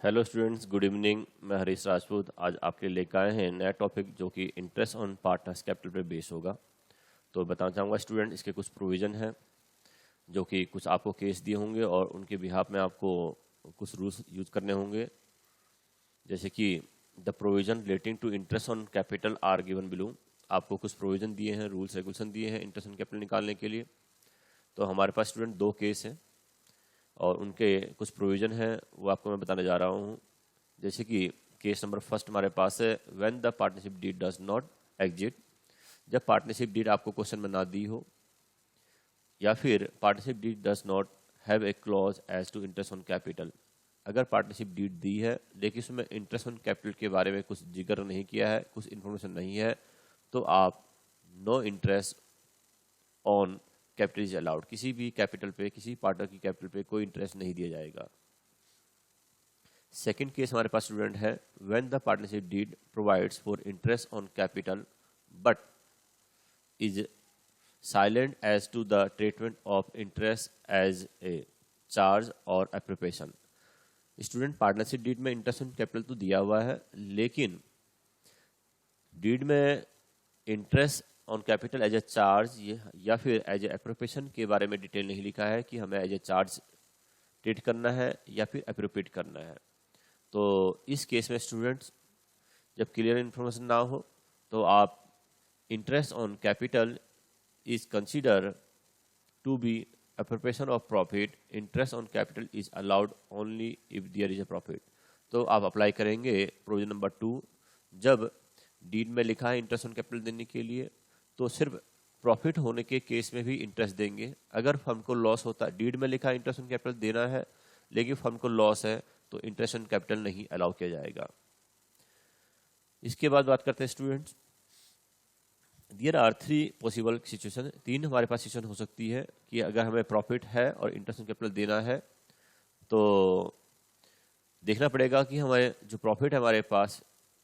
Hello students, good evening. मैं हरीश राजपूत आज आपके लिए लेकर आए हैं नया टॉपिक जो कि इंटरेस्ट ऑन पार्टनर्स कैपिटल पे बेस होगा। तो बताना चाहूँगा स्टूडेंट, इसके कुछ प्रोविज़न हैं जो कि कुछ आपको केस दिए होंगे और उनके बिहाफ में आपको कुछ रूल्स यूज करने होंगे। जैसे कि the provision relating to interest on capital are given below. आपको कुछ प्रोविज़न दिए हैं, रूल्स रेगुलेशन दिए हैं इंटरेस्ट ऑन कैपिटल निकालने के लिए। तो हमारे पास स्टूडेंट दो केस हैं और उनके कुछ प्रोविज़न हैं, वो आपको मैं बताने जा रहा हूँ। जैसे कि केस नंबर फर्स्ट हमारे पास है, when the partnership deed does not exist. जब पार्टनरशिप डीड आपको क्वेश्चन में ना दी हो, या फिर partnership deed does not have a clause as to interest on capital. अगर पार्टनरशिप डीड दी है लेकिन उसमें इंटरेस्ट ऑन कैपिटल के बारे में कुछ जिक्र नहीं किया है, कुछ इन्फॉर्मेशन नहीं है, तो आप no interest on capital is allowed. किसी भी कैपिटल पे, किसी पार्टनर की कैपिटल पे कोई इंटरेस्ट नहीं दिया जाएगा। सेकेंड केस हमारे पास स्टूडेंट है, when the partnership deed provides for interest on capital but is silent as to the treatment of interest as a charge और एप्रोप्रिएशन। स्टूडेंट, पार्टनरशिप डीड में इंटरेस्ट ऑन कैपिटल तो दिया हुआ है, लेकिन डीड में interest on capital as a charge या फिर एज ए एप्रोप्रिएशन के बारे में डिटेल नहीं लिखा है कि हमें एज ए चार्ज ट्रीट करना है या फिर एप्रोप्रिएट करना है। तो इस केस में स्टूडेंट्स, जब क्लियर इन्फॉर्मेशन ना हो तो आप interest on capital is consider to be appropriation of profit. Interest on capital is allowed only if there is a profit. तो आप अप्लाई करेंगे प्रोविजन नंबर 2। जब डीड में लिखा है इंटरेस्ट ऑन कैपिटल देने के लिए, तो सिर्फ प्रॉफिट होने के केस में भी इंटरेस्ट देंगे। अगर फर्म को लॉस होता है, डीड में लिखा है इंटरेस्ट ऑन कैपिटल देना है लेकिन फर्म को लॉस है, तो इंटरेस्ट ऑन कैपिटल नहीं अलाउ किया जाएगा। इसके बाद बात करते हैं students, there are 3 possible situation. 3 हमारे पास सिचुएशन हो सकती है कि अगर हमें प्रॉफिट है और इंटरेस्ट ऑन कैपिटल देना है, तो देखना पड़ेगा कि हमारे जो प्रॉफिट है हमारे पास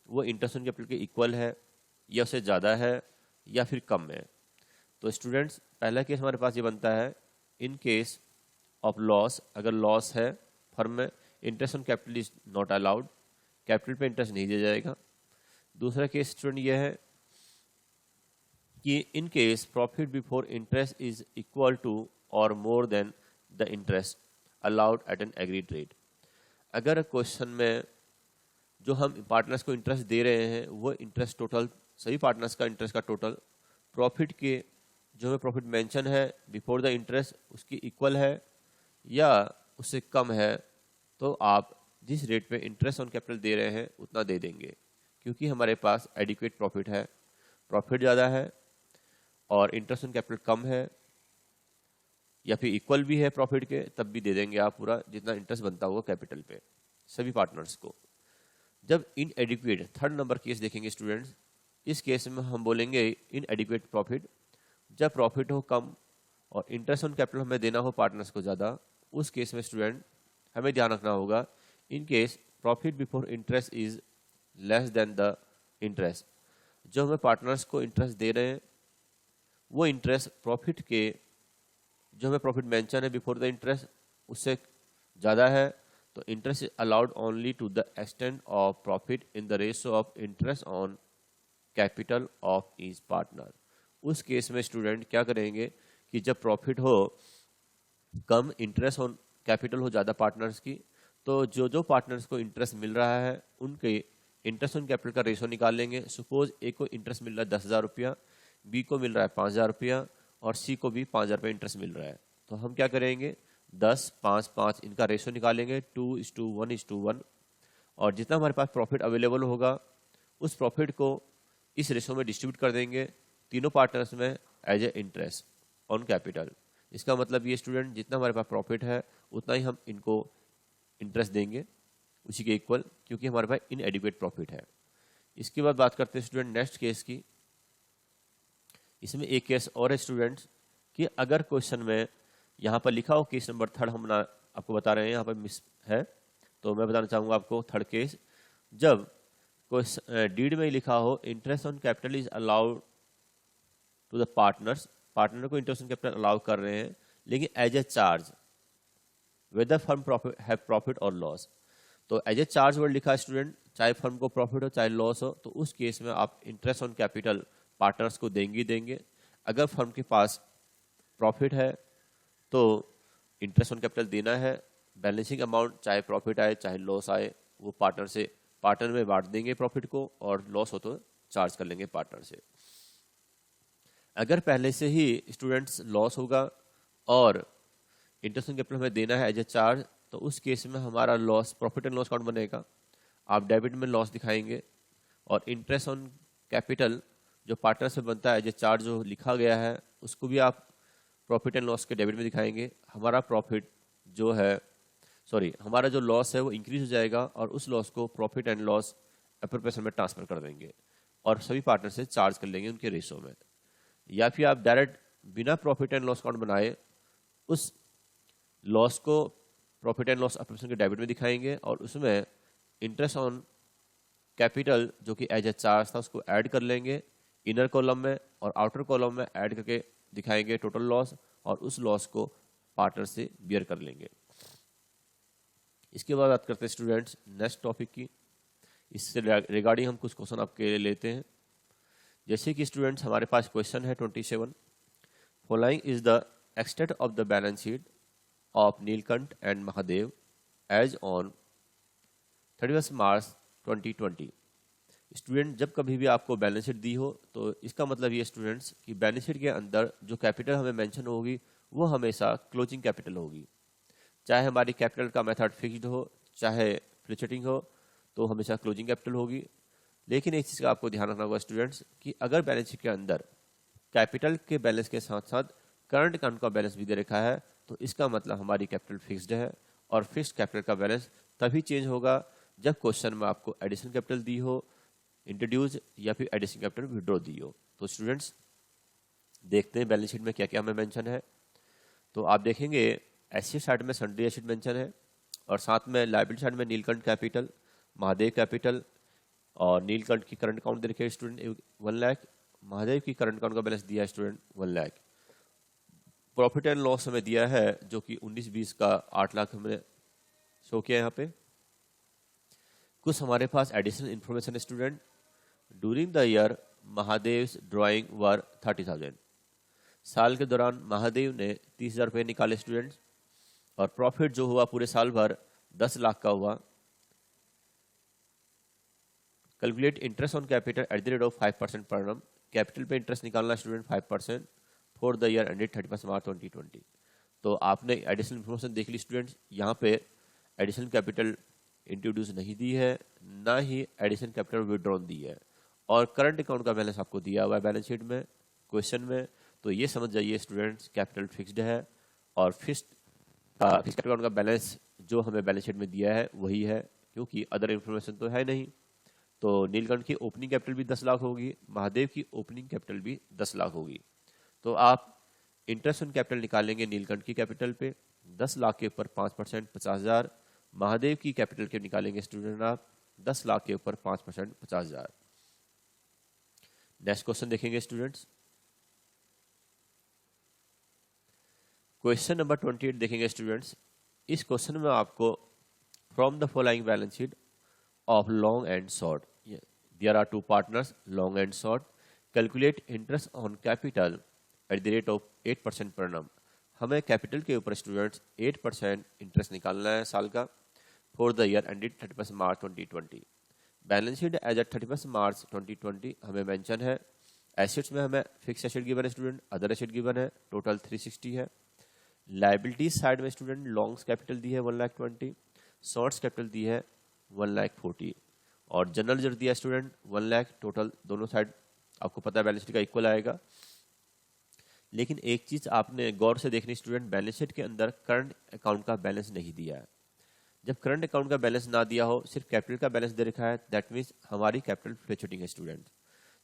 वो इंटरेस्ट ऑन कैपिटल के इक्वल है या उससे ज़्यादा है या फिर कम है। तो स्टूडेंट्स, पहला केस हमारे पास ये बनता है, इन केस ऑफ लॉस। अगर लॉस है फर्म में, interest on capital is not allowed, capital पे इंटरेस्ट नहीं दिया जाएगा। दूसरा केस स्टूडेंट ये है कि in case profit before interest is equal to और more than the interest allowed at an agreed rate. अगर क्वेश्चन में जो हम पार्टनर्स को इंटरेस्ट दे रहे हैं वो इंटरेस्ट टोटल, सभी पार्टनर्स का इंटरेस्ट का टोटल प्रॉफिट के जो हमें प्रॉफिट मेंशन है बिफोर द इंटरेस्ट उसकी इक्वल है या उससे कम है, तो आप जिस रेट पे इंटरेस्ट ऑन कैपिटल दे रहे हैं उतना दे देंगे, क्योंकि हमारे पास एडिक्वेट प्रॉफिट है। प्रॉफिट ज़्यादा है और इंटरेस्ट ऑन कैपिटल कम है या फिर इक्वल भी है प्रॉफिट के, तब भी दे देंगे आप पूरा जितना इंटरेस्ट बनता होगा कैपिटल पे सभी पार्टनर्स को। जब इन एडिक्वेट, थर्ड नंबर केस देखेंगे स्टूडेंट्स, इस केस में हम बोलेंगे इन एडिक्वेट प्रॉफिट। जब प्रॉफिट हो कम और इंटरेस्ट ऑन कैपिटल हमें देना हो पार्टनर्स को ज़्यादा, उस केस में स्टूडेंट हमें ध्यान रखना होगा, इन case profit before interest is less than the interest. जो हमें पार्टनर्स को इंटरेस्ट दे रहे हैं वो इंटरेस्ट प्रॉफिट के, जो हमें प्रॉफिट मेंशन है बिफोर द इंटरेस्ट उससे ज़्यादा है, तो interest is allowed only to the extent of profit in the ratio of interest on capital of each partner. उस केस में स्टूडेंट क्या करेंगे कि जब प्रॉफिट हो कम, इंटरेस्ट ऑन कैपिटल हो ज़्यादा पार्टनर्स की, तो जो जो पार्टनर्स को इंटरेस्ट मिल रहा है उनके इंटरेस्ट ऑन कैपिटल का रेशो निकाल लेंगे। सपोज ए को इंटरेस्ट मिल रहा है 10,000 रुपया, बी को मिल रहा है 5,000 रुपया और सी को भी 5,000 रुपये इंटरेस्ट मिल रहा है। तो हम क्या करेंगे, 10, 5, 5 इनका रेशो निकालेंगे 2:1:1, और जितना हमारे पास प्रॉफिट अवेलेबल होगा उस प्रॉफिट को इस रेशो में डिस्ट्रीब्यूट कर देंगे तीनों पार्टनर्स में as a interest on capital. इसका मतलब ये स्टूडेंट, जितना हमारे पास प्रॉफिट है उतना ही हम इनको इंटरेस्ट देंगे उसी के इक्वल, क्योंकि हमारे पास इनएडिक्वेट प्रॉफिट है। इसके बाद बात करते हैं स्टूडेंट नेक्स्ट केस की। इसमें एक केस और है स्टूडेंट्स कि अगर क्वेश्चन में यहाँ पर लिखा हो केस नंबर 3 हम आपको बता रहे हैं, यहाँ पर मिस है, तो मैं बताना चाहूँगा आपको थर्ड केस। जब डीड में लिखा हो interest on capital is allowed to the partners, partner को इंटरेस्ट ऑन कैपिटल अलाउ कर रहे हैं लेकिन as a charge whether firm have profit और लॉस। तो एज ए चार्ज वर्ड लिखा है स्टूडेंट, चाहे फर्म को प्रॉफिट हो चाहे लॉस हो, तो उस केस में आप इंटरेस्ट ऑन कैपिटल पार्टनर्स को देंगे ही देंगे। अगर फर्म के पास प्रॉफिट है तो इंटरेस्ट ऑन कैपिटल देना है। बैलेंसिंग अमाउंट चाहे प्रॉफिट आए चाहे लॉस आए वो पार्टनर में बांट देंगे प्रॉफिट को, और लॉस हो तो चार्ज कर लेंगे पार्टनर से। अगर पहले से ही स्टूडेंट्स लॉस होगा और इंटरेस्ट ऑन कैपिटल हमें देना है एज ए चार्ज, तो उस केस में हमारा loss profit and loss account बनेगा, आप डेबिट में लॉस दिखाएंगे, और इंटरेस्ट ऑन कैपिटल जो पार्टनर से बनता है एज ए चार्ज जो लिखा गया है उसको भी आप प्रॉफिट एंड लॉस के डेबिट में दिखाएंगे। हमारा प्रॉफिट जो है हमारा जो लॉस है वो इंक्रीज हो जाएगा और उस लॉस को प्रॉफिट एंड लॉस एप्रोप्रिएशन में ट्रांसफर कर देंगे और सभी पार्टनर से चार्ज कर लेंगे उनके रेशो में। या फिर आप डायरेक्ट बिना प्रॉफिट एंड लॉस अकाउंट बनाए उस लॉस को प्रॉफिट एंड लॉस एप्रोप्रिएशन के डेबिट में दिखाएंगे और उसमें इंटरेस्ट ऑन कैपिटल जो कि एज ए चार्ज था उसको ऐड कर लेंगे इनर कॉलम में, और आउटर कॉलम में ऐड करके दिखाएंगे टोटल लॉस, और उस लॉस को पार्टनर से बियर कर लेंगे। इसके बाद बात करते हैं स्टूडेंट्स नेक्स्ट टॉपिक की। इससे रिगार्डिंग हम कुछ क्वेश्चन आपके लिए लेते हैं। जैसे कि स्टूडेंट्स हमारे पास क्वेश्चन है 27, following is the extent of the balance sheet of Neelkanth and Mahadev as on 31 March 2020। Student जब कभी भी आपको बैलेंस शीट दी हो तो इसका मतलब ये स्टूडेंट्स कि बैलेंस शीट के अंदर जो कैपिटल हमें मेंशन होगी वो हमेशा क्लोजिंग कैपिटल होगी। चाहे हमारी कैपिटल का मेथड फिक्स्ड हो चाहे फ्लक्चुएटिंग हो तो हमेशा क्लोजिंग कैपिटल होगी। लेकिन एक चीज़ का आपको ध्यान रखना होगा स्टूडेंट्स कि अगर बैलेंस शीट के अंदर कैपिटल के बैलेंस के साथ साथ करंट अकाउंट का बैलेंस भी दे रखा है तो इसका मतलब हमारी कैपिटल फिक्स्ड है, और फिक्स्ड कैपिटल का बैलेंस तभी चेंज होगा जब क्वेश्चन में आपको एडिशनल कैपिटल दी हो, इंट्रोड्यूस या फिर एडिशनल कैपिटल विड्रॉ दी हो। तो स्टूडेंट्स देखते हैं बैलेंस शीट में क्या क्या हमें मेंशन है। तो आप देखेंगे एसेट साइड में सन्ड्री एसेट मेंशन है, और साथ में लायबिलिटी साइड में नीलकंठ कैपिटल, महादेव कैपिटल, और नीलकंठ की करंट अकाउंट दे रखे है स्टूडेंट 1 लाख, महादेव की करंट अकाउंट का बैलेंस दिया है student 1 lakh. Profit and loss हमें दिया है जो कि 19-20 का 8 लाख हमने शो किया यहाँ पे। कुछ हमारे पास एडिशनल इन्फॉर्मेशन है student. During the year Mahadev's drawing were 30,000। साल के दौरान महादेव ने 30,000 रुपये निकाले स्टूडेंट्स, और प्रॉफिट जो हुआ पूरे साल भर 10 लाख का हुआ। Calculate interest on capital at the rate of 5% per annum. Capital पे इंटरेस्ट निकालना student 5% for the year ended 31 March 2020। तो आपने एडिशनल इन्फॉर्मेशन देख ली स्टूडेंट्स, यहाँ पे एडिशनल कैपिटल इंट्रोड्यूस नहीं दी है, ना ही एडिशनल कैपिटल विड्रॉन दी है, और करंट अकाउंट का बैलेंस आपको दिया हुआ है बैलेंस शीट में क्वेश्चन में। तो ये समझ जाइए स्टूडेंट्स कैपिटल फिक्स्ड है, और फिक्स्ड अकाउंट का बैलेंस जो हमें बैलेंस शीट में दिया है वही है, क्योंकि अदर इन्फॉर्मेशन तो है नहीं। तो नीलकंठ की ओपनिंग कैपिटल भी 10 लाख होगी, महादेव की ओपनिंग कैपिटल भी 10 लाख होगी। तो आप इंटरेस्ट ऑन कैपिटल निकालेंगे नीलकंठ की कैपिटल पे 10 लाख के ऊपर 5% 50,000, महादेव की कैपिटल के निकालेंगे स्टूडेंट आप 10 लाख के ऊपर 5% 50,000। नेक्स्ट क्वेश्चन देखेंगे स्टूडेंट्स। क्वेश्चन नंबर 28 देखेंगे स्टूडेंट्स। इस क्वेश्चन में आपको from the following balance sheet of Long and Short, there are 2 partners Long and Short, calculate interest on capital at the rate of 8% per annum. हमें capital के ऊपर students 8% interest निकालना है साल का for the year ended 31 March 2020। Balance sheet as at 31 March 2020 हमें mention है। Assets में हमें फिक्स एसेट गिवन है स्टूडेंट, अदर एसेट गिवन है, टोटल 360 है। लायबिलिटी साइड में स्टूडेंट लॉन्ग्स कैपिटल दी है 1,20,000, शॉर्ट्स कैपिटल दी है 1,40,000, और जनरल रिजर्व दिया है स्टूडेंट 1 लाख। टोटल दोनों साइड आपको पता है बैलेंस शीट का इक्वल आएगा। लेकिन एक चीज आपने गौर से देखनी स्टूडेंट, बैलेंस शीट के अंदर करंट अकाउंट का बैलेंस नहीं दिया है। जब करंट अकाउंट का बैलेंस ना दिया हो, सिर्फ कैपिटल का बैलेंस दे रखा है, दैट मीन्स हमारी कैपिटल फ्लक्चुएटिंग है स्टूडेंट।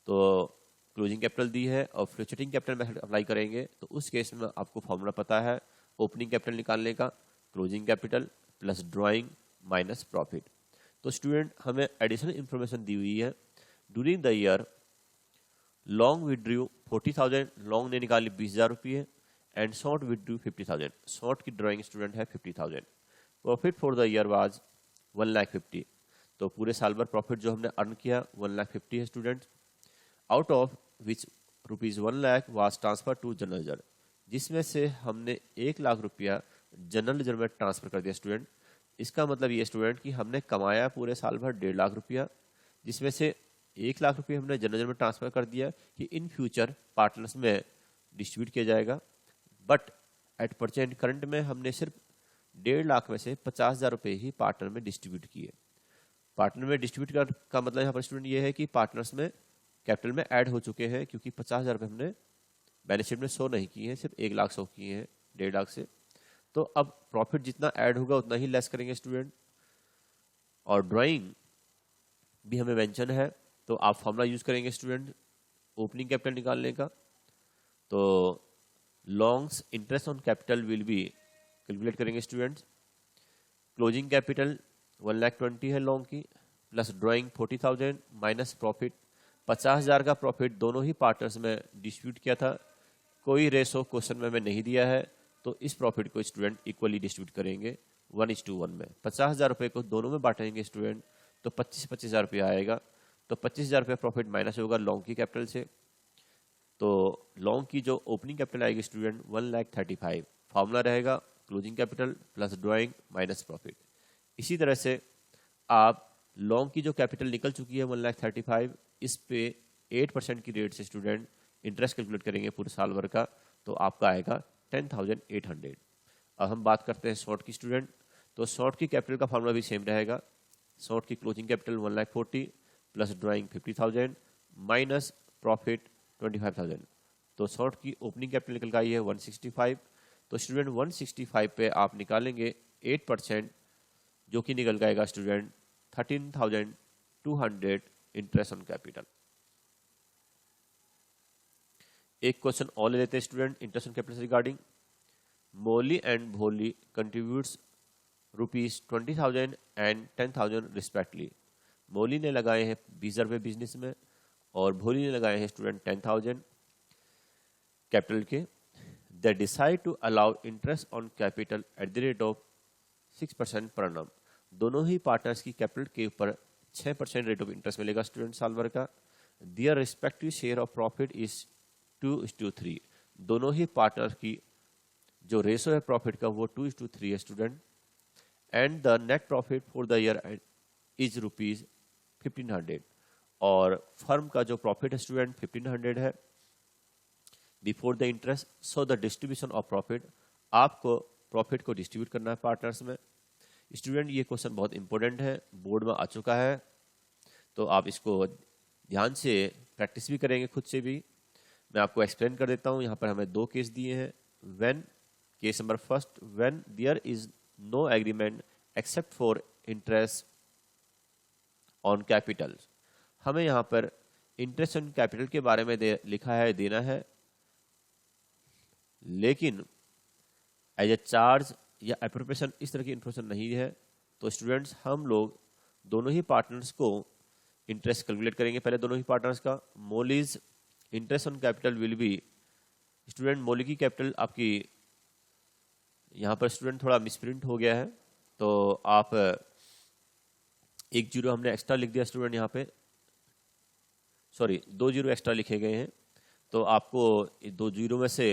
तो क्लोजिंग कैपिटल दी है और फ्लक्चुएटिंग कैपिटल मेथड अप्लाई करेंगे तो उस केस में आपको फॉर्मूला पता है ओपनिंग कैपिटल निकालने का, closing capital plus drawing minus profit. तो स्टूडेंट हमें एडिशनल इंफॉर्मेशन दी हुई है। During the year long withdrew 40,000, long ने निकाली 20,000 रुपये, एंड शॉर्ट विड्रू 50,000, शॉर्ट की ड्राइंग स्टूडेंट है 50,000। Profit for the year was 1,50,000। तो पूरे साल भर प्रॉफिट जो हमने अर्न किया 1,50,000 है students, out of which ₹1,00,000 was transfer to general reserve, जिसमें से हमने 1,00,000 रुपया जनरल रिजर्व में ट्रांसफर कर दिया स्टूडेंट। इसका मतलब ये स्टूडेंट कि हमने कमाया पूरे साल भर 1,50,000 रुपया, जिसमें से 1,00,000 रुपये हमने जनरल रिजर्व में ट्रांसफर कर दिया कि इन फ्यूचर पार्टनर्स में डिस्ट्रीब्यूट किया जाएगा। बट एट प्रेजेंट करंट में हमने सिर्फ 1,50,000 में से 50,000 रुपये ही पार्टनर में डिस्ट्रीब्यूट किए। पार्टनर में डिस्ट्रीब्यूट का मतलब यहाँ पर स्टूडेंट ये है कि पार्टनर्स में कैपिटल में ऐड हो चुके हैं, क्योंकि 50,000 रुपये हमने बैलेंस शीट में शो नहीं किए हैं, सिर्फ 1,00,000 शो किए हैं 1,50,000 से। तो अब प्रॉफिट जितना ऐड होगा उतना ही लेस करेंगे स्टूडेंट। और ड्राइंग भी हमें मेंशन है, तो आप फॉर्मूला यूज करेंगे स्टूडेंट ओपनिंग कैपिटल निकालने का। तो longs interest on capital will B calculate करेंगे स्टूडेंट्स। क्लोजिंग कैपिटल 1,20,000 है लॉन्ग की, प्लस ड्राइंग 40,000 माइनस प्रॉफिट 50,000 का प्रॉफिट दोनों ही पार्टनर्स में डिस्ट्रीब्यूट किया था। कोई रेशो क्वेश्चन में नहीं दिया है, तो इस प्रॉफिट को स्टूडेंट इक्वली डिस्ट्रीब्यूट करेंगे 1:1 में। 50,000 रुपये को दोनों में बांटेंगे स्टूडेंट, तो 25,000 रुपया आएगा। तो 25,000 रुपये प्रॉफिट माइनस होगा लॉन्ग की कैपिटल से। तो लॉन्ग की जो ओपनिंग कैपिटल आएगी स्टूडेंट 1,35,000, फॉर्मूला रहेगा closing capital plus drawing minus profit. इसी तरह से आप लॉन्ग की जो कैपिटल निकल चुकी है 1,35,000, इस पे 8% की रेट से स्टूडेंट इंटरेस्ट कैलकुलेट करेंगे पूरे साल भर का, तो आपका आएगा 10,800। अब हम बात करते हैं शॉर्ट की स्टूडेंट। तो शॉर्ट की कैपिटल का फॉर्मूला भी सेम रहेगा। शॉर्ट की closing capital 1,40,000 plus drawing 50,000 minus profit 25,000। तो शॉर्ट की ओपनिंग कैपिटल निकल आई है 165। तो स्टूडेंट 165 पे आप निकालेंगे 8%, जो कि निकल जाएगा स्टूडेंट 13,200 इंटरेस्ट ऑन कैपिटल। एक क्वेश्चन और ले लेते हैं student interest on capital regarding. Moli and Bholi contributes ₹20,000 and 10,000 respectively. Moli ने लगाए हैं 20,000 रुपये बिजनेस में, और भोली ने लगाए हैं स्टूडेंट 10,000 कैपिटल के। They decide to allow interest on capital at the rate of 6% per annum। दोनों ही पार्टनर्स की कैपिटल के ऊपर 6% रेट ऑफ इंटरेस्ट मिलेगा स्टूडेंट साल भर का। Their respective share of profit is 2:3। दोनों ही पार्टनर की जो रेशो है प्रॉफिट का वो 2:3 है student. And the net profit for the year is ₹1,500। और फर्म का जो प्रॉफिट है स्टूडेंट 1,500 है before the interest. So the distribution of profit, आपको प्रॉफिट को डिस्ट्रीब्यूट करना है पार्टनर्स में। स्टूडेंट ये क्वेश्चन बहुत इंपॉर्टेंट है, बोर्ड में आ चुका है, तो आप इसको ध्यान से प्रैक्टिस भी करेंगे खुद से भी। मैं आपको एक्सप्लेन कर देता हूँ। यहाँ पर हमें 2 केस दिए हैं। When, case number first, when there is no agreement except for interest on capital. हमें यहाँ पर इंटरेस्ट ऑन कैपिटल के बारे में लिखा है देना है, लेकिन एज ए चार्ज या एप्रोप्रिएशन इस तरह की इन्फॉर्मेशन नहीं है। तो स्टूडेंट्स हम लोग दोनों ही पार्टनर्स को इंटरेस्ट कैलकुलेट करेंगे। पहले दोनों ही पार्टनर्स का Molly's interest on capital will be, student Molly की कैपिटल आपकी यहाँ पर स्टूडेंट थोड़ा मिसप्रिंट हो गया है, तो आप 1 जीरो हमने एक्स्ट्रा लिख दिया स्टूडेंट, यहाँ पे सॉरी 2 जीरो एक्स्ट्रा लिखे गए हैं। तो आपको 2 जीरो में से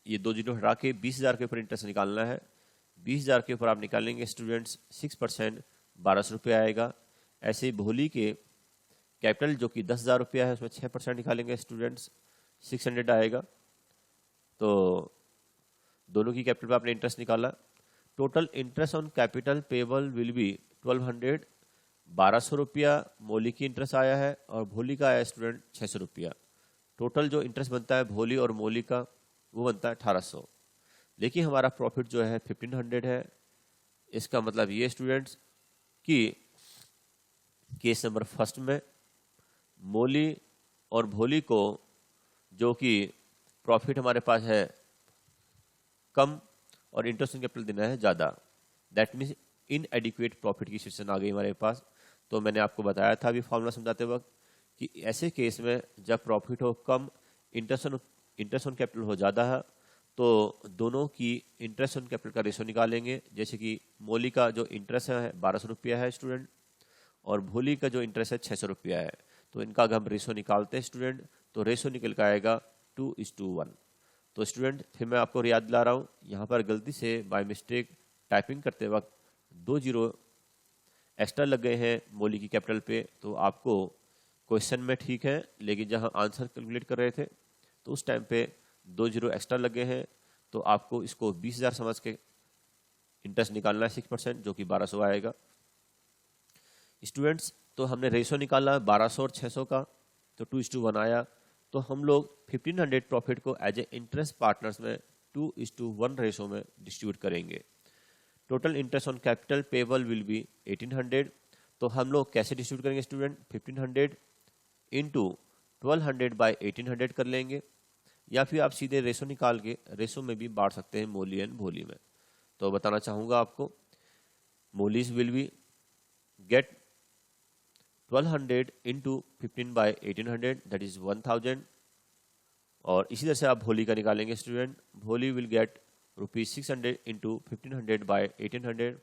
ये 2 जीरो हटा के 20,000 के ऊपर इंटरेस्ट निकालना है। 20,000 के ऊपर आप निकालेंगे स्टूडेंट्स 6%, 1,200 रुपये आएगा। ऐसे ही भोली के कैपिटल जो कि 10,000 रुपया है, उसमें 6% निकालेंगे स्टूडेंट्स 600 आएगा। तो दोनों की कैपिटल पर आपने इंटरेस्ट निकाला। Total interest on capital payable will be 1,200। 1,200 रुपया मोली की इंटरेस्ट आया है और भोली का आया स्टूडेंट 600 रुपया। टोटल जो इंटरेस्ट बनता है भोली और मोली का वो बनता है 1,800। लेकिन हमारा प्रॉफिट जो है 1,500 है। इसका मतलब ये स्टूडेंट्स कि केस नंबर फर्स्ट में मोली और भोली को जो कि प्रॉफिट हमारे पास है कम और इंटरेस्ट ऑन कैपिटल देना है ज़्यादा, दैट मीन्स इनएडिक्वेट प्रॉफिट की सिचुएशन आ गई हमारे पास। तो मैंने आपको बताया था अभी फॉर्मूला समझाते वक्त कि ऐसे केस में जब प्रॉफिट हो कम, इंटरेस्ट ऑन कैपिटल हो ज़्यादा है, तो दोनों की इंटरेस्ट ऑन कैपिटल का रेशो निकालेंगे। जैसे कि मोली का जो इंटरेस्ट है 1200 रुपया है स्टूडेंट, और भोली का जो इंटरेस्ट है 600 रुपया है। तो इनका अगर हम रेशो निकालते हैं स्टूडेंट, तो रेशो निकल के आएगा 2:1। तो स्टूडेंट फिर मैं आपको याद दिला रहा हूँ, यहाँ पर गलती से बाय मिस्टेक टाइपिंग करते वक्त 2 जीरो एक्स्ट्रा लग गए हैं मोली की कैपिटल पे। तो आपको क्वेश्चन में ठीक है, लेकिन जहाँ आंसर कैलकुलेट कर रहे थे तो उस टाइम पे 2 जीरो एक्स्ट्रा लग गए हैं। तो आपको इसको 20,000 समझ के इंटरेस्ट निकालना है 6%, जो कि 1200 आएगा स्टूडेंट्स। तो हमने रेशो निकाला 1200 और 600 का, तो 2:1 आया। तो हम लोग 1500 प्रॉफिट को एज ए इंटरेस्ट पार्टनर्स में 2:1 रेशो में डिस्ट्रीब्यूट करेंगे। Total interest on capital payable will be 1800। तो हम लोग कैसे डिस्ट्रीब्यूट करेंगे स्टूडेंट, 1500 इंटू 1200 बाई 1800 कर लेंगे, या फिर आप सीधे रेशो निकाल के रेशो में भी बांट सकते हैं मोली एंड भोली में। तो बताना चाहूँगा आपको, Moli's will be get 1200 into 15 by 1800 that is 1000। और इसी तरह से आप भोली का निकालेंगे स्टूडेंट, भोली विल गेट ₹600 इंटू 1500 बाई 1800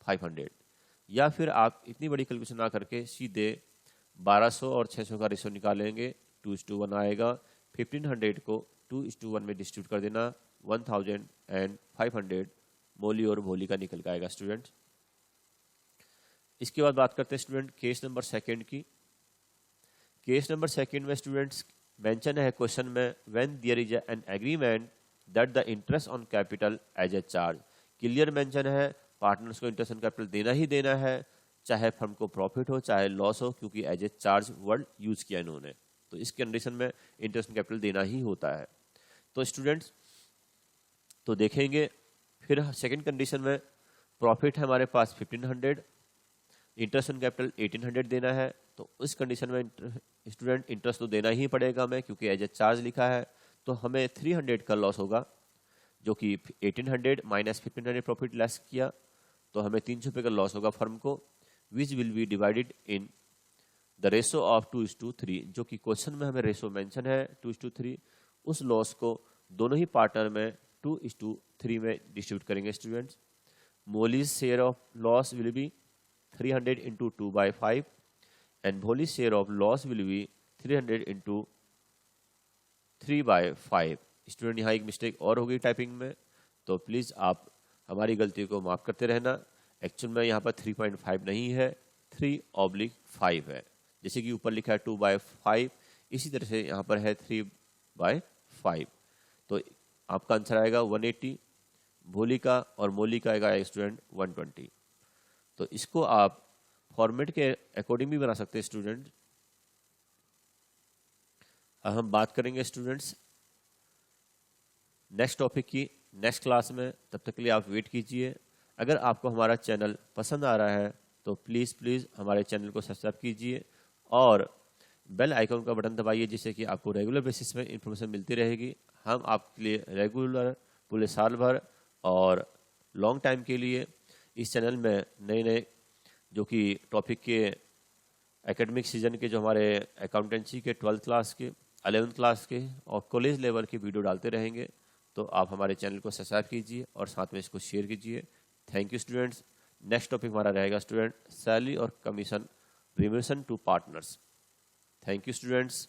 500। या फिर आप इतनी बड़ी कैलकुलेशन ना करके सीधे 1200 और 600 का रेशो निकालेंगे, 2:1 आएगा। 1500 को 2:1 में डिस्ट्रीब्यूट कर देना, 1000 एंड 500 मोली और भोली का निकल के आएगा स्टूडेंट। इसके बाद बात करते हैं स्टूडेंट केस नंबर सेकंड की। केस नंबर सेकंड में स्टूडेंट्स मेंशन है क्वेश्चन में, when there is an agreement that the interest on capital as a charge. Clear mention है पार्टनर्स को इंटरेस्ट ऑन कैपिटल देना ही देना है, चाहे फर्म को प्रॉफिट हो चाहे लॉस हो, क्योंकि as a charge word use किया इन्होंने। तो इस कंडीशन में इंटरेस्ट ऑन कैपिटल देना ही होता है। तो स्टूडेंट्स तो देखेंगे, फिर सेकंड कंडीशन में प्रॉफिट है हमारे पास 1500, इंटरेस्ट ऑन कैपिटल 1800 देना है। तो इस कंडीशन में स्टूडेंट इंटरेस्ट तो देना ही पड़ेगा हमें, क्योंकि एज ए चार्ज लिखा है। तो हमें 300 का लॉस होगा, जो कि 1800 माइनस 1500 प्रॉफिट लेस किया, तो हमें 300 रुपये का लॉस होगा फर्म को, which will be divided in the ratio of 2:3। जो कि क्वेश्चन में हमें रेशो मेंशन है 2:3। उस लॉस को दोनों ही पार्टनर में 2:3 में डिस्ट्रीब्यूट करेंगे students. Molly's share of loss will be 300 into 2/5 and Bholi share of loss will be 300 into 3/5। Student यहाँ एक मिस्टेक और होगी टाइपिंग में, तो प्लीज़ आप हमारी गलती को माफ़ करते रहना। एक्चुअल में यहाँ पर 3.5 नहीं है, 3/5 है। जैसे कि ऊपर लिखा है 2/5, इसी तरह से यहाँ पर है 3/5। तो आपका आंसर आएगा 180 भोली का, और मोली का आएगा स्टूडेंट 120। तो इसको आप फॉर्मेट के अकॉर्डिंग भी बना सकते हैं स्टूडेंट। अब हम बात करेंगे स्टूडेंट्स नेक्स्ट टॉपिक की नेक्स्ट क्लास में। तब तक के लिए आप वेट कीजिए। अगर आपको हमारा चैनल पसंद आ रहा है तो प्लीज़ हमारे चैनल को सब्सक्राइब कीजिए और बेल आइकन का बटन दबाइए, जिससे कि आपको रेगुलर बेसिस में इंफॉर्मेशन मिलती रहेगी। हम आपके लिए रेगुलर पूरे साल भर और लॉन्ग टाइम के लिए इस चैनल में नए नए जो कि टॉपिक के एकेडमिक सीजन के, जो हमारे अकाउंटेंसी के 12th क्लास के, 11th क्लास के और कॉलेज लेवल के वीडियो डालते रहेंगे। तो आप हमारे चैनल को सब्सक्राइब कीजिए और साथ में इसको शेयर कीजिए। Thank you students. Next topic हमारा रहेगा स्टूडेंट सैलरी और commission remission to partners. Thank you students.